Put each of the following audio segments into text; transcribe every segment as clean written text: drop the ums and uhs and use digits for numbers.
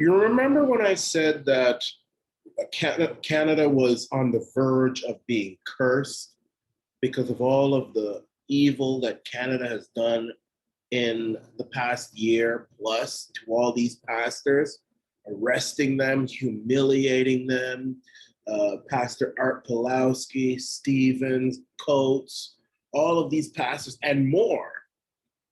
You remember when I said that Canada was on the verge of being cursed because of all of the evil that Canada has done in the past year plus to all these pastors, arresting them, humiliating them. Pastor Art Pawlowski, Stevens, Coates, all of these pastors and more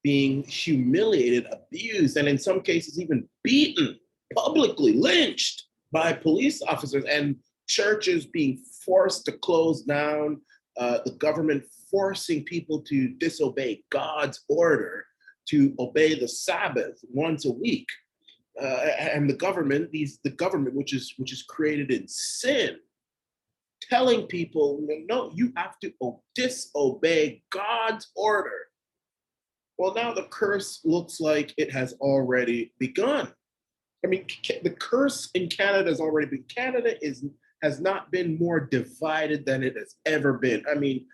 being humiliated, abused, and in some cases even beaten, publicly lynched by police officers, and churches being forced to close down, the government forcing people to disobey God's order to obey the Sabbath once a week. And the government, which is created in sin, telling people, no, you have to disobey God's order. Well, now the curse looks like it has already begun. I mean, the curse in Canada has already been. Has not been more divided than it has ever been. I mean,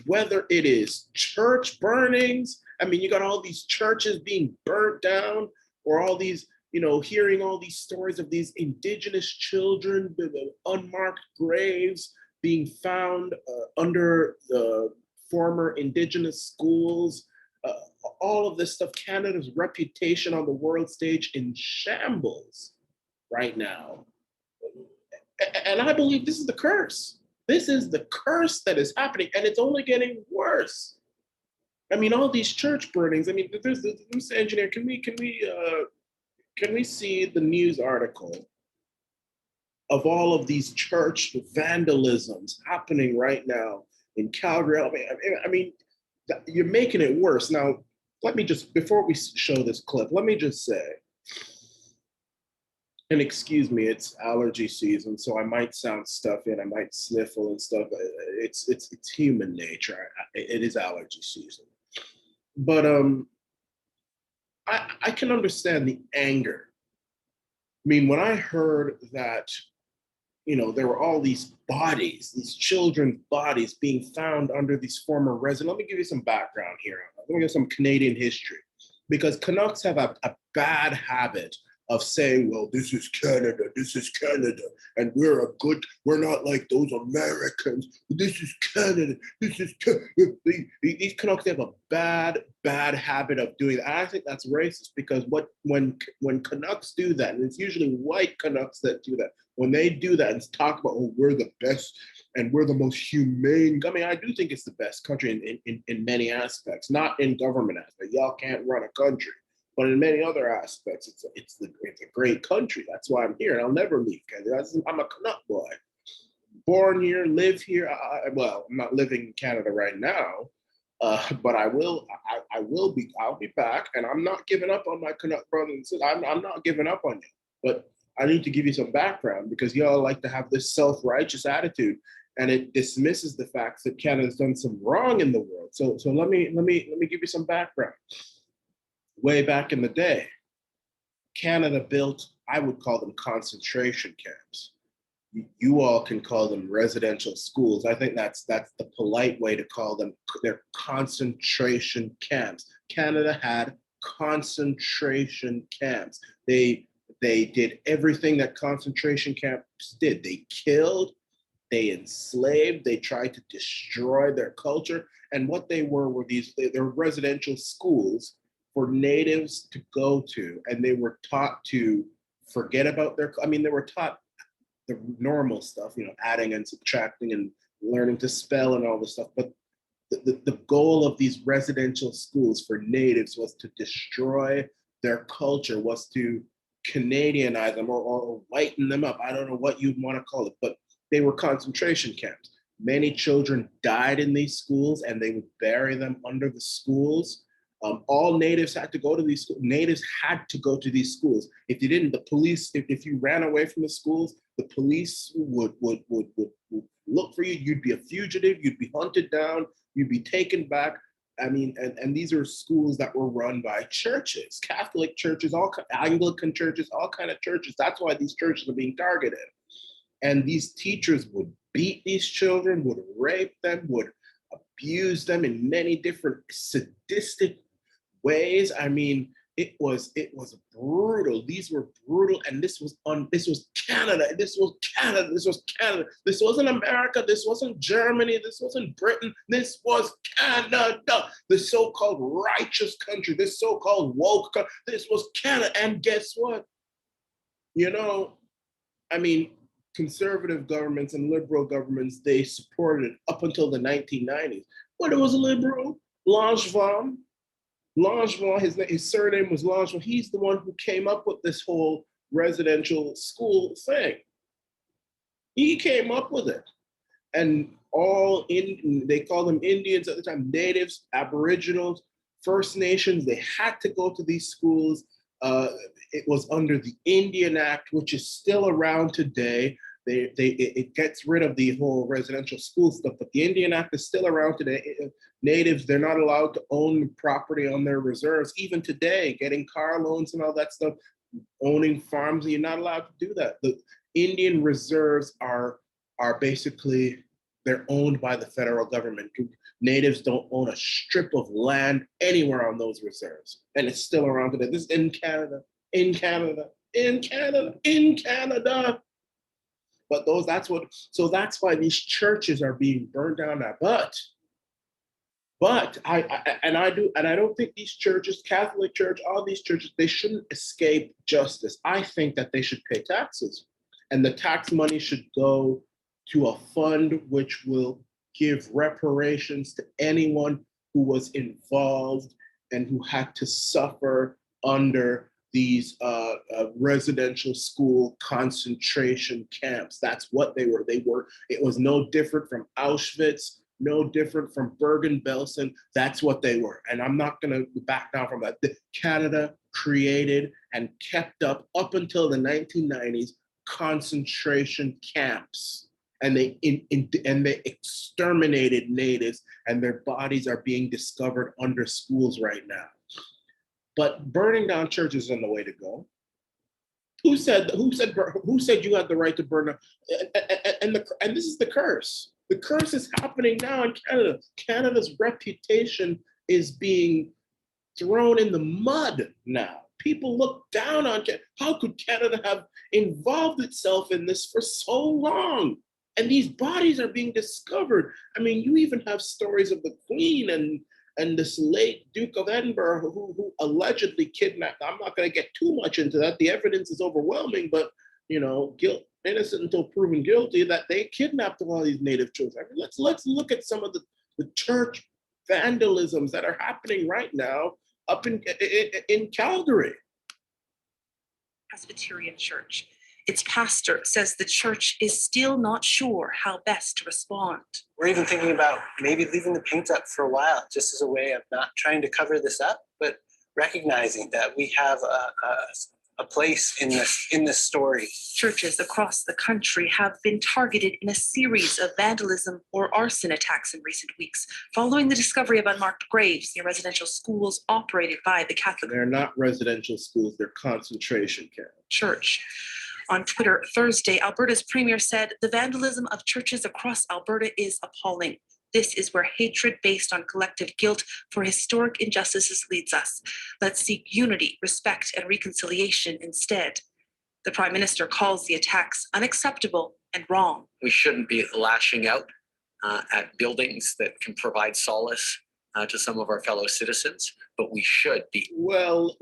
whether it is church burnings, I mean, you got all these churches being burnt down, or all these, hearing all these stories of these indigenous children with unmarked graves being found under the former indigenous schools, uh, all of this stuff. Canada's reputation on the world stage in shambles right now. And I believe this is the curse. This is the curse that is happening, and it's only getting worse. I mean, all these church burnings. I mean, there's this engineer. Can we see the news article of all of these church vandalisms happening right now in Calgary? I mean, you're making it worse. Now, before we show this clip, let me just say, and excuse me, it's allergy season, so I might sound stuffy and I might sniffle and stuff. It's human nature. It is allergy season, but I can understand the anger. I mean, when I heard that, there were all these bodies, these children's bodies being found under these former residents. Let me give you some background here. Let me give some Canadian history, because Canucks have a bad habit of saying, well, this is Canada, and we're not like those Americans. This is Canada, these Canucks, they have a bad habit of doing that. I think that's racist, because when Canucks do that, and it's usually white Canucks that do that, when they do that and talk about, oh, we're the best and we're the most humane. I mean, I do think it's the best country in many aspects, not in government aspects. Y'all can't run a country. But in many other aspects, it's a great country. That's why I'm here, and I'll never leave Canada. I'm a Canuck boy, born here, live here. Well, I'm not living in Canada right now, but I will. I'll be back, and I'm not giving up on my Canuck brothers and sisters. I'm not giving up on you. But I need to give you some background, because y'all like to have this self-righteous attitude, and it dismisses the fact that Canada's done some wrong in the world. So let me give you some background. Way back in the day, Canada built, I would call them concentration camps. You all can call them residential schools. I think that's the polite way to call them. They're concentration camps. Canada had concentration camps. They did everything that concentration camps did. They killed, they enslaved, they tried to destroy their culture. And what they were they're residential schools for natives to go to, and they were taught to forget about they were taught the normal stuff, adding and subtracting and learning to spell and all this stuff. But the goal of these residential schools for natives was to destroy their culture, was to Canadianize them, or whiten them up. I don't know what you'd want to call it, but they were concentration camps. Many children died in these schools, and they would bury them under the schools. All natives had to go to these schools. Natives had to go to these schools. If you didn't, the police, if you ran away from the schools, the police would look for you. You'd be a fugitive. You'd be hunted down. You'd be taken back. I mean, and these are schools that were run by churches, Catholic churches, Anglican churches, all kind of churches. That's why these churches are being targeted. And these teachers would beat these children, would rape them, would abuse them in many different sadistic ways. I mean, it was brutal. These were brutal, and this was Canada. This was Canada. This was Canada. This wasn't America. This wasn't Germany. This wasn't Britain. This was Canada. This so-called righteous country. This so-called woke country. This was Canada. And guess what? You know, I mean, conservative governments and liberal governments, they supported it up until the 1990s. But it was liberal. Langevin, his surname was Langevin. He's the one who came up with this whole residential school thing. He came up with it. And they call them Indians at the time, natives, aboriginals, First Nations, they had to go to these schools. It was under the Indian Act, which is still around today. It gets rid of the whole residential school stuff, but the Indian Act is still around today. Natives, they're not allowed to own property on their reserves. Even today, getting car loans and all that stuff, owning farms, you're not allowed to do that. The Indian reserves are basically, they're owned by the federal government. Natives don't own a strip of land anywhere on those reserves. And it's still around today. This is in Canada, in Canada, in Canada, in Canada. But that's why these churches are being burned down now. But I don't think these churches, Catholic Church, all these churches, they shouldn't escape justice. I think that they should pay taxes, and the tax money should go to a fund which will give reparations to anyone who was involved and who had to suffer under these residential school concentration camps. That's what they were. It was no different from Auschwitz, no different from Bergen-Belsen. That's what they were. And I'm not gonna back down from that. Canada created and kept up until the 1990s, concentration camps. And they exterminated natives, and their bodies are being discovered under schools right now. But burning down churches isn't the way to go. Who said you had the right to burn them? And this is the curse. The curse is happening now in Canada. Canada's reputation is being thrown in the mud now. People look down on Canada. How could Canada have involved itself in this for so long? And these bodies are being discovered. I mean, you even have stories of the Queen and this late Duke of Edinburgh who allegedly kidnapped. I'm not going to get too much into that. The evidence is overwhelming, but innocent until proven guilty, that they kidnapped a lot of these native children. I mean, let's look at some of the church vandalisms that are happening right now up in Calgary. Presbyterian Church. Its pastor says the church is still not sure how best to respond. We're even thinking about maybe leaving the paint up for a while, just as a way of not trying to cover this up, but recognizing that we have a place in this story. Churches across the country have been targeted in a series of vandalism or arson attacks in recent weeks, following the discovery of unmarked graves near residential schools operated by the Catholic. They're not residential schools, they're concentration camps. Church. On Twitter Thursday, Alberta's premier said the vandalism of churches across Alberta is appalling. This is where hatred based on collective guilt for historic injustices leads us. Let's seek unity, respect, and reconciliation instead. The Prime Minister calls the attacks unacceptable and wrong. We shouldn't be lashing out at buildings that can provide solace to some of our fellow citizens, but we should be. Well,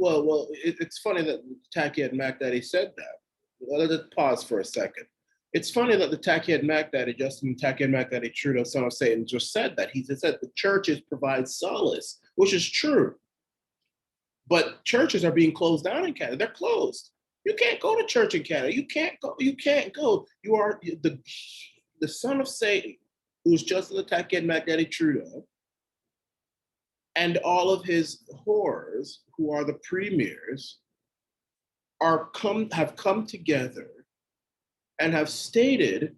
it's funny that Tacky and Mac Daddy said that. Let's pause for a second. It's funny that the Tacky and Mac Daddy, Justin Tacky and Mac Daddy Trudeau, son of Satan, just said that. He said the churches provide solace, which is true. But churches are being closed down in Canada. They're closed. You can't go to church in Canada. You can't go. You are the son of Satan, who's Justin Tacky and Mac Daddy Trudeau, and all of his whores, who are the premiers, have come together and have stated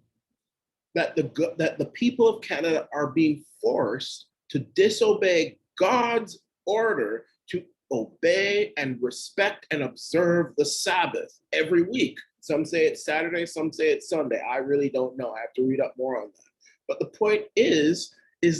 that the people of Canada are being forced to disobey God's order to obey and respect and observe the Sabbath every week. Some say it's Saturday, some say it's Sunday. I really don't know. I have to read up more on that. But the point is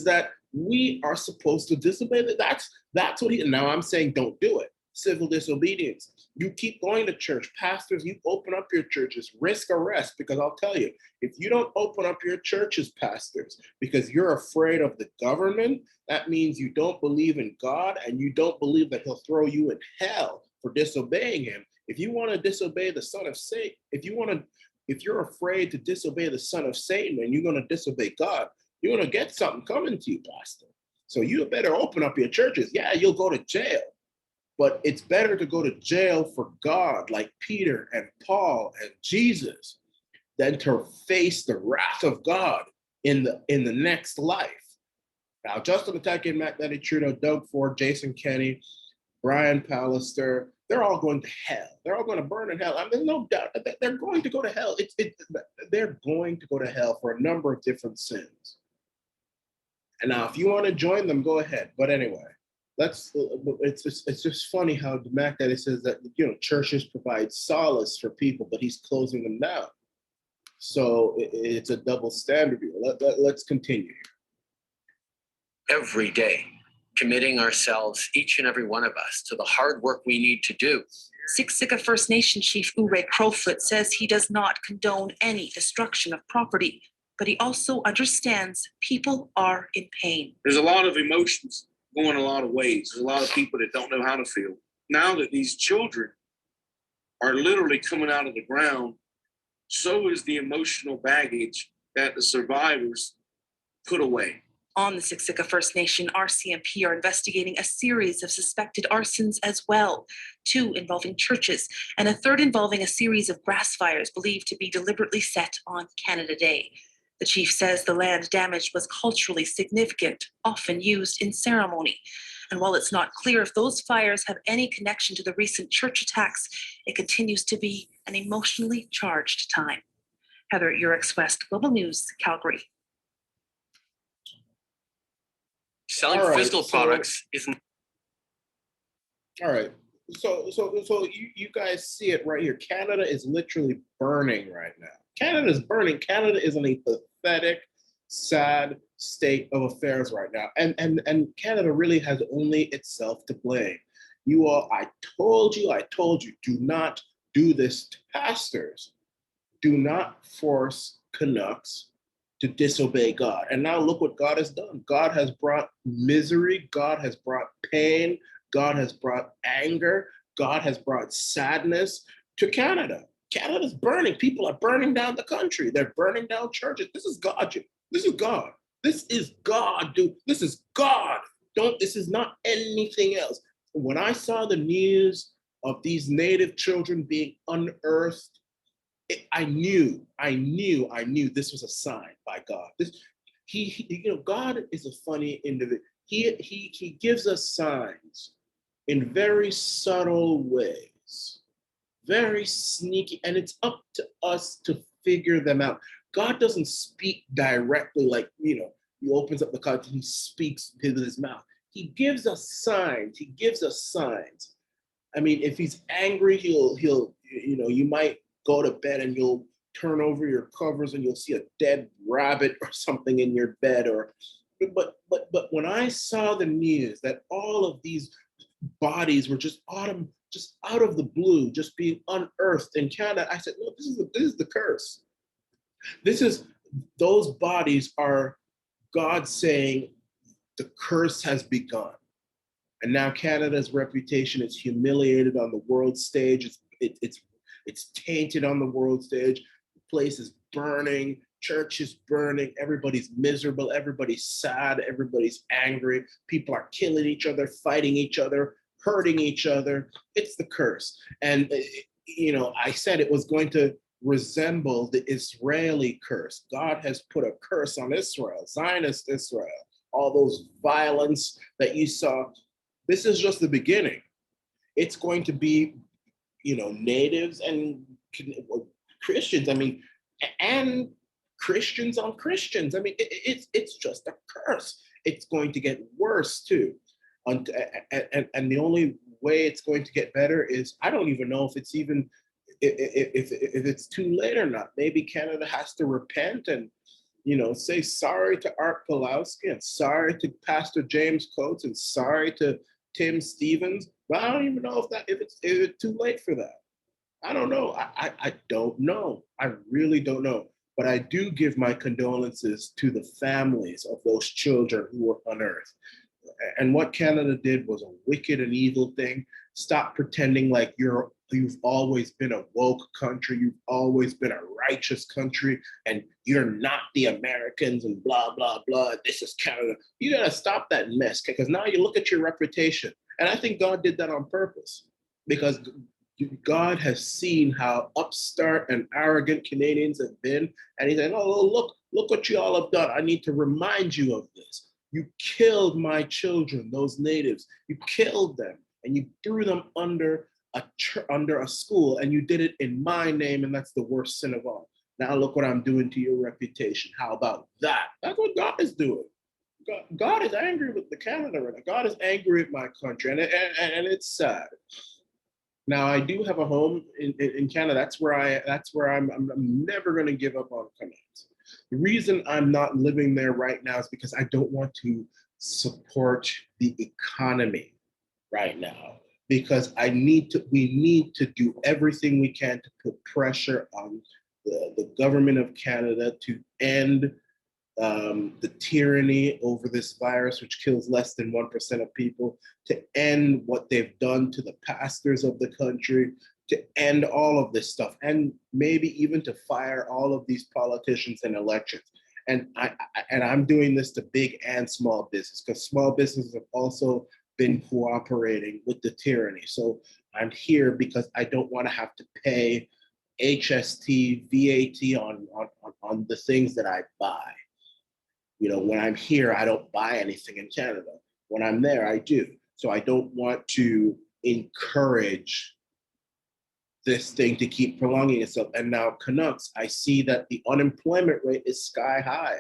that we are supposed to disobey that. That's what now I'm saying don't do it. civil disobedience. You keep going to church. Pastors, you open up your churches, risk arrest, because I'll tell you, if you don't open up your churches, pastors, because you're afraid of the government, that means you don't believe in God and you don't believe that he'll throw you in hell for disobeying him. If you want to disobey the son of Satan, if you're afraid to disobey the son of Satan and you're going to disobey God, you're going to get something coming to you, pastor. So you better open up your churches. Yeah, you'll go to jail. But it's better to go to jail for God, like Peter and Paul and Jesus, than to face the wrath of God in the next life. Now, Justin Pataki, Matt Daddy Trudeau, Doug Ford, Jason Kenney, Brian Pallister, they're all going to hell. They're all going to burn in hell. I mean, there's no doubt that they're going to go to hell. They're going to go to hell for a number of different sins. And now, if you want to join them, go ahead. But anyway. It's just funny how the Mac Daddy says that, you know, churches provide solace for people, but he's closing them down. So it's a double standard here. Let's continue. Every day, committing ourselves, each and every one of us, to the hard work we need to do. Siksika First Nation Chief Ure Crowfoot says he does not condone any destruction of property, but he also understands people are in pain. There's a lot of emotions going a lot of ways. There's a lot of people that don't know how to feel. Now that these children are literally coming out of the ground, so is the emotional baggage that the survivors put away. On the Siksika First Nation, RCMP are investigating a series of suspected arsons as well, 2 involving churches and a 3rd involving a series of grass fires believed to be deliberately set on Canada Day. The chief says the land damaged was culturally significant, often used in ceremony. And while it's not clear if those fires have any connection to the recent church attacks, it continues to be an emotionally charged time. Heather Urex West, Global News, Calgary. Selling physical products isn't. All right. So you guys see it right here. Canada is literally burning right now. Canada is burning. Canada is in a pathetic, sad state of affairs right now. And Canada really has only itself to blame. You all, I told you, do not do this to pastors. Do not force Canucks to disobey God. And now look what God has done. God has brought misery. God has brought pain. God has brought anger. God has brought sadness to Canada. Canada's burning. People are burning down the country. They're burning down churches. This is God. This is God. This is God, dude. This is God. This is not anything else. When I saw the news of these Native children being unearthed, I knew this was a sign by God. God is a funny individual. He gives us signs in very subtle ways. Very sneaky, and it's up to us to figure them out. God doesn't speak directly like, he opens up the card and he speaks with his mouth. He gives us signs. I mean, if he's angry, he'll you might go to bed and you'll turn over your covers and you'll see a dead rabbit or something in your bed. But when I saw the news that all of these bodies were just out of the blue, just being unearthed in Canada, I said, no, this is the curse. Those bodies are God saying the curse has begun. And now Canada's reputation is humiliated on the world stage. It's tainted on the world stage. The place is burning, church is burning, everybody's miserable, everybody's sad, everybody's angry. People are killing each other, fighting each other, hurting each other. It's the curse. And, I said it was going to resemble the Israeli curse. God has put a curse on Israel, Zionist Israel, all those violence that you saw. This is just the beginning. It's going to be, natives and Christians, and Christians on Christians. It's just a curse. It's going to get worse too. And the only way it's going to get better is, I don't even know if it's even, if it's too late or not. Maybe Canada has to repent and, say sorry to Art Pawlowski and sorry to Pastor James Coates and sorry to Tim Stevens, but I don't even know if it's too late for that. I don't know. I don't know. I really don't know. But I do give my condolences to the families of those children who were unearthed. And what Canada did was a wicked and evil thing. Stop pretending like you've always been a woke country, you've always been a righteous country, and you're not the Americans and blah, blah, blah. This is Canada. You gotta stop that mess, because now you look at your reputation. And I think God did that on purpose, because God has seen how upstart and arrogant Canadians have been. And he's saying, oh, look what you all have done. I need to remind you of this. You killed my children, those natives. You killed them and you threw them under a school, and you did it in my name, and that's the worst sin of all. Now look what I'm doing to your reputation. How about that? That's what God is doing. God is angry with the Canada right now. God is angry at my country, and it's sad. Now I do have a home in Canada. That's where I'm never going to give up on Canada. The reason I'm not living there right now is because I don't want to support the economy right now, because we need to do everything we can to put pressure on the government of Canada to end the tyranny over this virus, which kills less than 1% of people, to end what they've done to the pastors of the country, to end all of this stuff, and maybe even to fire all of these politicians in elections. And I'm doing this to big and small business, because small businesses have also been cooperating with the tyranny. So I'm here because I don't want to have to pay HST, VAT on the things that I buy. You know, when I'm here, I don't buy anything in Canada. When I'm there, I do. So I don't want to encourage this thing to keep prolonging itself. And now Canucks, I see that the unemployment rate is sky high,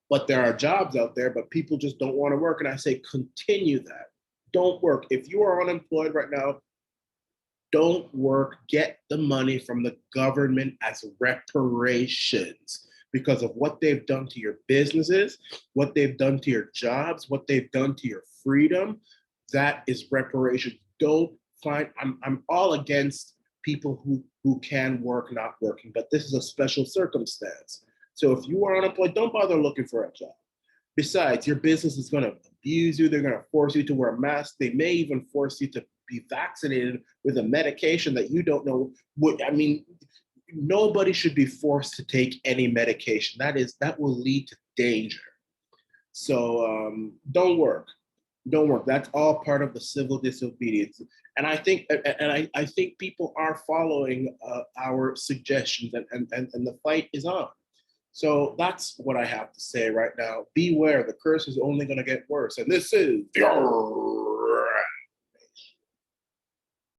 but there are jobs out there, but people just don't want to work. And I say, continue that. Don't work. If you are unemployed right now, don't work. Get the money from the government as reparations because of what they've done to your businesses, what they've done to your jobs, what they've done to your freedom. That is reparations. Don't find, I'm all against people who can work not working, but this is a special circumstance. So if you are unemployed, don't bother looking for a job. Besides, your business is going to abuse you. They're going to force you to wear a mask. They may even force you to be vaccinated with a medication that you don't know what. I mean, nobody should be forced to take any medication. That will lead to danger. So don't work. Don't work. That's all part of the civil disobedience. And I think people are following our suggestions, and the fight is on. So that's what I have to say right now. Beware, the curse is only going to get worse. And this is the